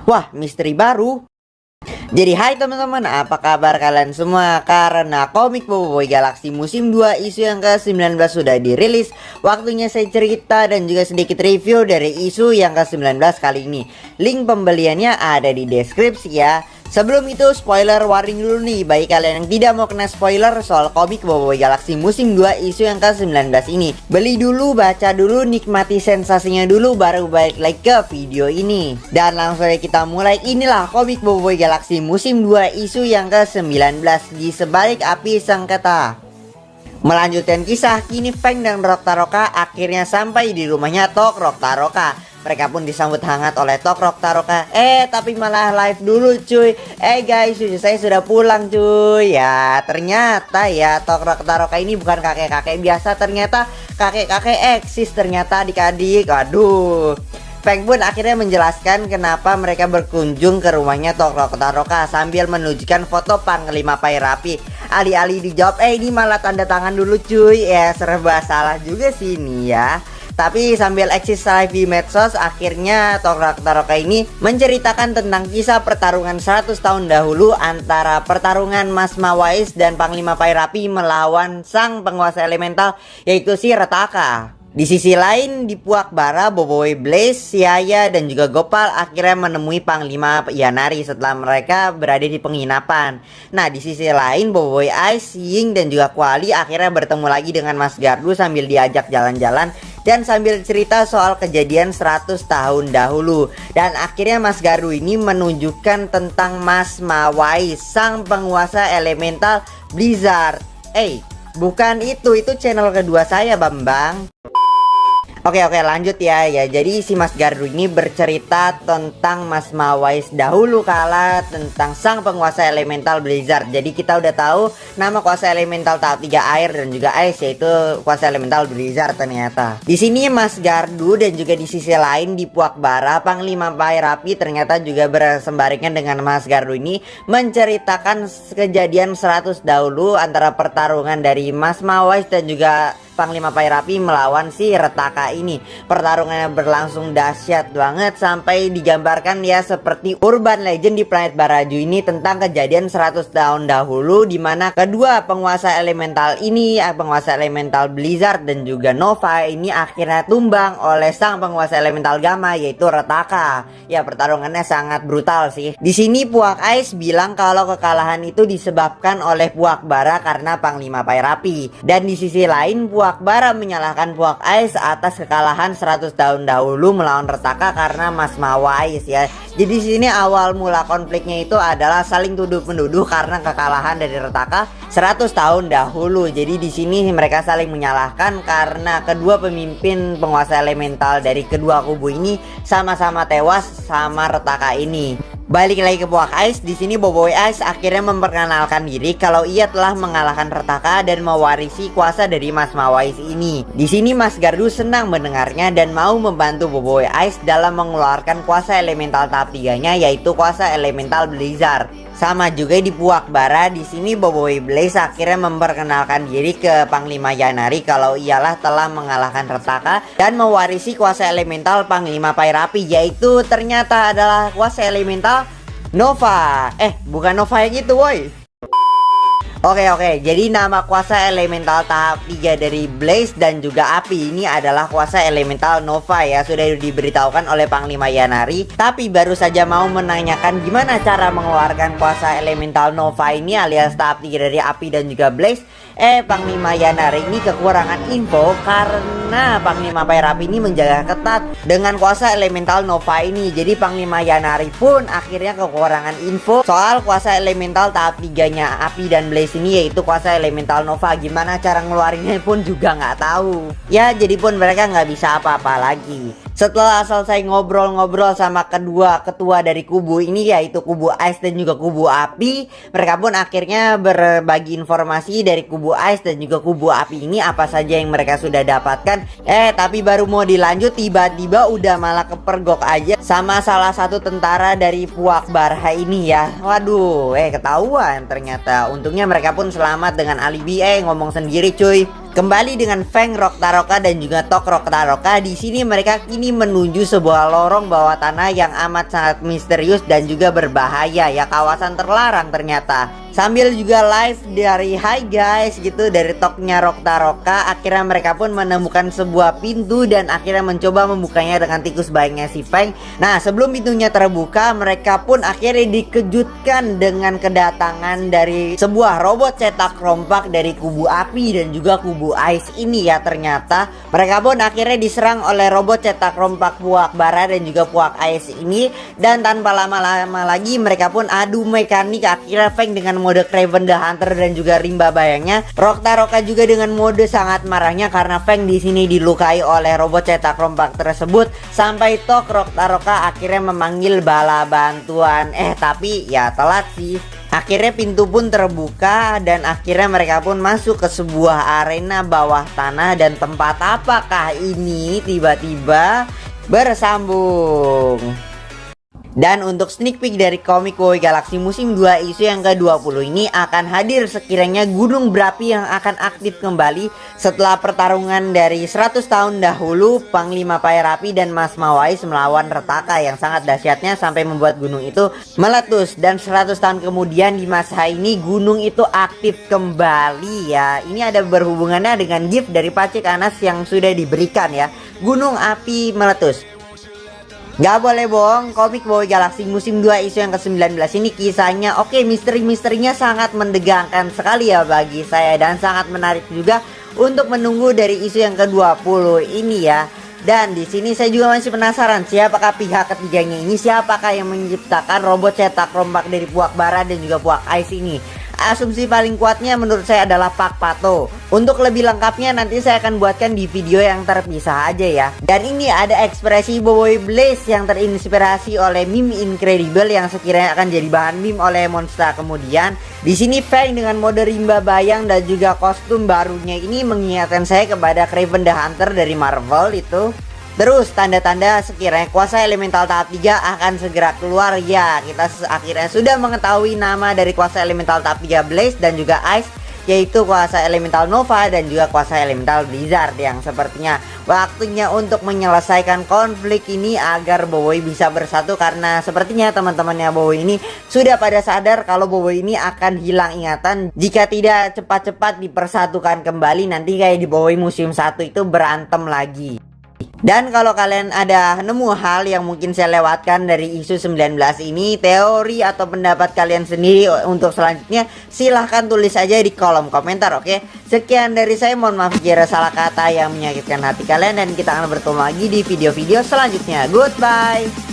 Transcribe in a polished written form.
Wah, misteri baru. Jadi hai teman-teman, apa kabar kalian semua? Karena komik Boboiboy Galaxy musim 2 isu yang ke-19 sudah dirilis, waktunya saya cerita dan juga sedikit review dari isu yang ke-19 kali ini. Link pembeliannya ada di deskripsi ya. Sebelum itu spoiler warning dulu nih bagi kalian yang tidak mau kena spoiler soal komik Boboiboy Galaxy musim 2 isu yang ke-19 ini. Beli dulu, baca dulu, nikmati sensasinya dulu baru balik lagi ke video ini. Dan langsung aja kita mulai. Inilah komik Boboiboy Galaxy musim 2 isu yang ke-19 di sebalik api sengketa. Melanjutkan kisah, kini Feng dan Rock Taroka akhirnya sampai di rumahnya Tok Rock Taroka. Mereka pun disambut hangat oleh Tok Rock Taroka. Tapi malah live dulu cuy. Guys, cucu saya sudah pulang cuy. Ya ternyata ya Tok Rock Taroka ini bukan kakek-kakek biasa. Ternyata kakek-kakek eksis ternyata adik-adik. Aduh. Feng pun akhirnya menjelaskan kenapa mereka berkunjung ke rumahnya Tok Rock Taroka sambil menunjukkan foto Panglima Pairapi. Alih-alih dijawab, ini malah tanda tangan dulu cuy. Serba salah juga sih ini ya. Tapi sambil eksis live di medsos, akhirnya Tok Rock Taroka ini menceritakan tentang kisah pertarungan 100 tahun dahulu antara pertarungan Mas Mawais dan Panglima Pairapi melawan sang penguasa elemental yaitu si Retaka. Di sisi lain, di Puak Bara, Boboiboy Blaze, Siaya, dan juga Gopal akhirnya menemui Panglima Yanari setelah mereka berada di penginapan. Nah, di sisi lain, Boboiboy Ice, Ying, dan juga Kuali akhirnya bertemu lagi dengan Mas Gardu sambil diajak jalan-jalan dan sambil cerita soal kejadian 100 tahun dahulu. Dan akhirnya Mas Gardu ini menunjukkan tentang Mas Mawais, sang penguasa elemental Blizzard. Bukan itu channel kedua saya Bambang. Oke lanjut ya. Jadi si Mas Gardu ini bercerita tentang Mas Mawais dahulu kala tentang sang penguasa elemental Blizzard. Jadi kita udah tahu nama kuasa elemental tahap 3 air dan juga ice yaitu kuasa elemental Blizzard ternyata. Di sini Mas Gardu dan juga di sisi lain di Puak Bara, Panglima Pairapi ternyata juga bersembaringan dengan Mas Gardu ini menceritakan kejadian 100 dahulu antara pertarungan dari Mas Mawais dan juga Panglima Pairapi melawan si Retaka ini. Pertarungannya berlangsung dahsyat banget sampai digambarkan ya seperti urban legend di planet Baraju ini tentang kejadian 100 tahun dahulu di mana kedua penguasa elemental ini, penguasa elemental Blizzard dan juga Nova ini akhirnya tumbang oleh sang penguasa elemental Gamma yaitu Retaka. Ya pertarungannya sangat brutal sih. Di sini Puak Ice bilang kalau kekalahan itu disebabkan oleh Puak Bara karena Panglima Pairapi. Dan di sisi lain Puak Bara menyalahkan Puak Ice atas kekalahan 100 tahun dahulu melawan Retaka karena Mas Mawais ya. Jadi di sini awal mula konfliknya itu adalah saling tuduh-menuduh karena kekalahan dari Retaka 100 tahun dahulu. Jadi di sini mereka saling menyalahkan karena kedua pemimpin penguasa elemental dari kedua kubu ini sama-sama tewas sama Retaka ini. Balik lagi ke Puak Ice, di sini Boboiboy Ice akhirnya memperkenalkan diri kalau ia telah mengalahkan Retaka dan mewarisi kuasa dari Mas Mawais ini. Di sini Mas Gardu senang mendengarnya dan mau membantu Boboiboy Ice dalam mengeluarkan kuasa elemental tahap 3-nya yaitu kuasa elemental Blizzard. Sama juga di Puak Bara, di sini Boboiboy Blaze akhirnya memperkenalkan diri ke Panglima Yanari kalau ialah telah mengalahkan Retaka dan mewarisi kuasa elemental Panglima Pairapi yaitu ternyata adalah kuasa elemental Nova. Bukan Nova yang itu woi. Oke, jadi nama kuasa elemental tahap 3 dari Blaze dan juga Api ini adalah kuasa elemental Nova ya. Sudah diberitahukan oleh Panglima Yanari. Tapi baru saja mau menanyakan gimana cara mengeluarkan kuasa elemental Nova ini alias tahap 3 dari Api dan juga Blaze. Panglima Yanari ini kekurangan info karena Panglima Pairapi ini menjaga ketat dengan kuasa elemental Nova ini. Jadi Panglima Yanari pun akhirnya kekurangan info soal kuasa elemental tahap 3-nya Api dan Blaze ini yaitu kuasa elemental Nova. Gimana cara ngeluarinnya pun juga nggak tahu. Ya jadi pun mereka nggak bisa apa-apa lagi. Setelah selesai ngobrol-ngobrol sama kedua ketua dari kubu ini yaitu kubu Ice dan juga kubu Api, mereka pun akhirnya berbagi informasi dari kubu Ice dan juga kubu Api ini apa saja yang mereka sudah dapatkan. Tapi baru mau dilanjut tiba-tiba udah malah kepergok aja sama salah satu tentara dari Puak Bara ini ya. Waduh, ketahuan ternyata. Untungnya mereka pun selamat dengan alibi ngomong sendiri cuy. Kembali dengan Feng Roktaroka dan juga Tok Roktaroka, di sini mereka kini menuju sebuah lorong bawah tanah yang amat sangat misterius dan juga berbahaya ya, kawasan terlarang ternyata. Sambil juga live dari Hi Guys gitu dari Toknya Roktaroka, akhirnya mereka pun menemukan sebuah pintu dan akhirnya mencoba membukanya dengan tikus baiknya si Feng. Nah, sebelum pintunya terbuka, mereka pun akhirnya dikejutkan dengan kedatangan dari sebuah robot cetak rompak dari kubu api dan juga kubu ais ini ya. Ternyata mereka pun akhirnya diserang oleh robot cetak rompak puak bara dan juga puak ais ini, dan tanpa lama-lama lagi mereka pun adu mekanik. Akhirnya Feng dengan mode Craven the Hunter dan juga rimba bayangnya, Roktaroka juga dengan mode sangat marahnya karena Feng di sini dilukai oleh robot cetak rompak tersebut, sampai Tok Roktaroka akhirnya memanggil bala bantuan. Tapi ya telat sih. Akhirnya pintu pun terbuka dan akhirnya mereka pun masuk ke sebuah arena bawah tanah, dan tempat apakah ini tiba-tiba bersambung. Dan untuk sneak peek dari komik Woy Galaxy musim 2 isu yang ke-20 ini akan hadir sekiranya gunung berapi yang akan aktif kembali setelah pertarungan dari 100 tahun dahulu Panglima Pairapi dan Mas Mawais melawan Retaka yang sangat dahsyatnya sampai membuat gunung itu meletus. Dan 100 tahun kemudian di masa ini gunung itu aktif kembali ya. Ini ada berhubungannya dengan gift dari Pacik Anas yang sudah diberikan ya, gunung api meletus. Gak boleh bohong, komik Woy Galaxy musim 2 isu yang ke-19 ini kisahnya oke, misteri-misterinya sangat mendegangkan sekali ya bagi saya, dan sangat menarik juga untuk menunggu dari isu yang ke-20 ini ya. Dan di sini saya juga masih penasaran siapakah pihak ketiganya ini, siapakah yang menciptakan robot cetak rompak dari puak bara dan juga puak ais ini. Asumsi paling kuatnya menurut saya adalah Pak Pato. Untuk lebih lengkapnya nanti saya akan buatkan di video yang terpisah aja ya. Dan ini ada ekspresi Boboiboy Blaze yang terinspirasi oleh meme Incredible yang sekiranya akan jadi bahan meme oleh Monster. Kemudian di sini Feng dengan mode rimba bayang dan juga kostum barunya ini mengingatkan saya kepada Craven the Hunter dari Marvel itu. Terus tanda-tanda sekiranya kuasa elemental tahap 3 akan segera keluar ya. Kita akhirnya sudah mengetahui nama dari kuasa elemental tahap 3 Blaze dan juga Ice, yaitu kuasa elemental Nova dan juga kuasa elemental Blizzard, yang sepertinya waktunya untuk menyelesaikan konflik ini agar Boboiboy bisa bersatu, karena sepertinya teman-temannya Boboiboy ini sudah pada sadar kalau Boboiboy ini akan hilang ingatan jika tidak cepat-cepat dipersatukan kembali. Nanti kayak di Boboiboy musim 1 itu berantem lagi. Dan kalau kalian ada nemu hal yang mungkin saya lewatkan dari isu 19 ini, teori atau pendapat kalian sendiri untuk selanjutnya, silahkan tulis aja di kolom komentar, oke? Sekian dari saya, mohon maaf jika salah kata yang menyakitkan hati kalian, dan kita akan bertemu lagi di video-video selanjutnya. Goodbye.